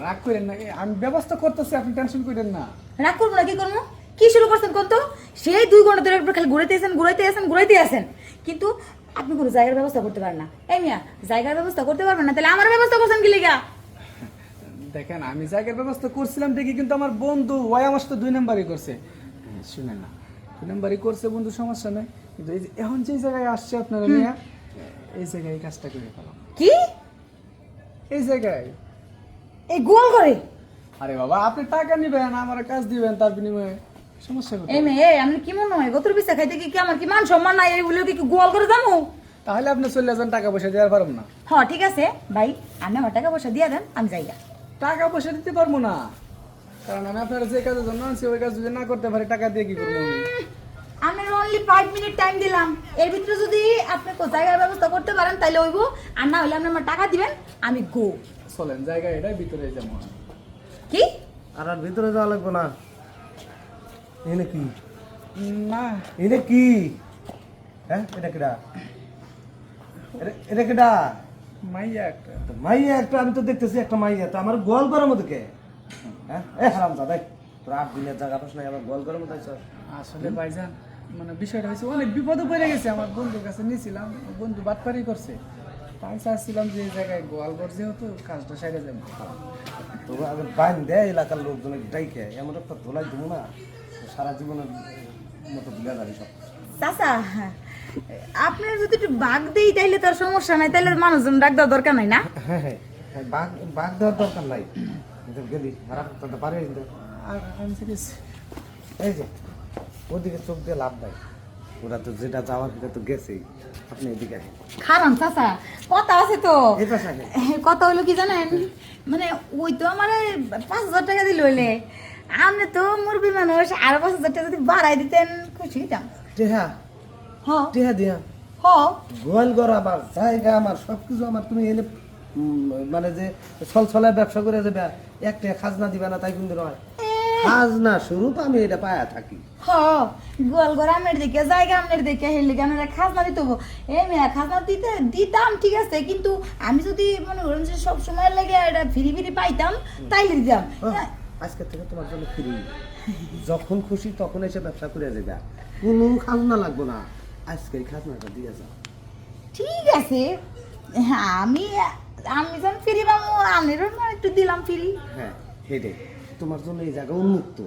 রাগ করেন না, আমি ব্যবস্থা করতেছি, আপনি টেনশন করেন না। রাগ করবো না, কি করবো? কি শুরু করছেন কোন তো? সেই 2 ঘন্টা ধরে একবার খালি ঘুরাইতে আছেন, কিন্তু আপনি কোনো জায়গার ব্যবস্থা করতে পারেন না। এই মিয়া, জায়গার ব্যবস্থা করতে পারবেন না, তাহলে আমার ব্যবস্থা করছেন কি লিগা? দেখেন, আমি জায়গার ব্যবস্থা করছিলাম দেখি, কিন্তু আমার বন্ধু ওই আমার সাথে 2 নাম্বারই করছে। শুনেন না, 2 নাম্বারই করছে বন্ধু, সমস্যা নেই, কিন্তু এই যে এখন যে জায়গায় আসছে আপনারা নিয়ে, এই জায়গায় এই কাজটা করে ফেলাম। কি এই জায়গায় এই গোল করে? আরে বাবা, আপনি টাকা নিবেন, আমার কাজ দিবেন, তার বিনিময়ে সমস্যা কোথায়? এই মেয়ে, আমি কি মনে হয় গতর পিছা খাইতে কি আমার কি মান সম্মান নাই? এই বলে কি গোল করে জানো? তাহলে আপনি চলে যান, টাকা পয়সা দেওয়ার পারব না। হ্যাঁ ঠিক আছে ভাই, আমি আমার টাকা পয়সা দিয়ে দেন, আমি যাইগা। টাকা পয়সা দিতে পারবো না, কারণ আমি আপনার যে কাজের জন্য আনছি ওই কাজ যদি না করতে পারি, টাকা দিয়ে কি করবো আমি? আমি অনলি 5 মিনিট টাইম দিলাম, এর ভিতরে যদি আপনি জায়গার ব্যবস্থা করতে পারেন তাহলে হইব, আর না হলে আপনি আমার টাকা দিবেন, আমি গো। চলেন, জায়গা এটাই, ভিতরে যেমন। কি? আর ভিতরে যাওয়া লাগবে না। এনে কি? না, এনে কি? হ্যাঁ, এটা কিডা? এটা কিডা? মাইয়া একটা। মাইয়া একটা? আমি তো দেখতেছি একটা মাইয়া, তো আমার গোয়াল করার মতো কে? হ্যাঁ, এ হারাম দাদা, তোর 8 দিনের জায়গা পাস নাই, আমার গোয়াল করার মতো আইছ। আসলে ভাইজান, মানে বিষয়টা হয়েছে, অনেক বিপদে পড়ে গেছে, আমার বন্ধুর কাছে নিয়েছিলাম, বন্ধু বাটপারি করছে, তাই চাচ্ছিলাম যে এই জায়গায় গোয়ালঘর যেহেতু কাজটা সেরে যাবো। তো আমি বাইন দেয় এলাকার লোকজনের ডাইকে এমন একটা ধোলাই দেবো না, সারা জীবনের মতো ভুলে যাবি সব। চাচা, আপনার যদি একটু বাঘ দেই তাইলে তার সমস্যা নাই, তাইলে মানুষজন ডাক দেওয়ার দরকার নাই না? হ্যাঁ হ্যাঁ, বাঘ বাঘ দেওয়ার দরকার নাই, গেলি খারাপ করতে পারে। আর আমি serious। এই যে ওদিকে চোখ দিয়ে লাভ নাই, ওরা তো যেটা যাওয়ার দিকে তো গেছেই। আপনি এদিকে আসেন। খারাপ চাচা, কথা আছে তো। এই পাশে আসেন। কথা হলো কি জানেন, মানে ওই তো আমার 5,000 টাকা দিল হইলে, আপনি তো মুরবি মানুষ, আর 5,000 টাকা যদি বাড়াই দিতেন খুশি হইতাম। টেহা হ্যাঁ টেহা দিয়া হ্যাঁ, গোয়াল ঘর আমার, জায়গা আমার, সবকিছু আমার, তুমি এনে মানে যে ছলছলায় ব্যবসা করে দেবে, একটা খাজনা দিবে না তাই কিন্তু নয়। খাজনা স্বরূপ আমি এটা পায়া থাকি। গোয়াল ঘর আমের দিকে, জায়গা আমের দিকে, হেলে কেন খাজনা দিতে হবো? এই মেয়া, খাজনা দিতাম ঠিক আছে, কিন্তু আমি যদি মনে করেন যে সব সময় লেগে এটা ফিরি ফিরি পাইতাম তাইলে দিতাম। আজকে থেকে তোমার জন্য ফ্রি, যখন খুশি তখন এসে ব্যবসা করে যাবে, কোনো খাজনা লাগবে না। আজকে এই খাজনাটা দিয়ে যাও। ঠিক আছে, হ্যাঁ, আমি যখন ফিরি পাবো আমিরও একটু দিলাম ফিরি। হ্যাঁ, হেডে তোমার জন্য এই জায়গা উন্মুক্ত,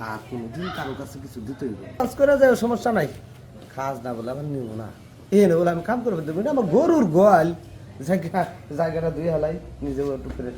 আর কোনোদিন কারো কাছে কিছু দিতেই হবে। কাজ করে যায়, সমস্যা নাই। খাজনা বলে আমার নিব না, এনে বলে আমি কাম করবে দেবো না, আমার গরুর গোয়াল জায়গাটা দুই হালাই নিজেও একটু করে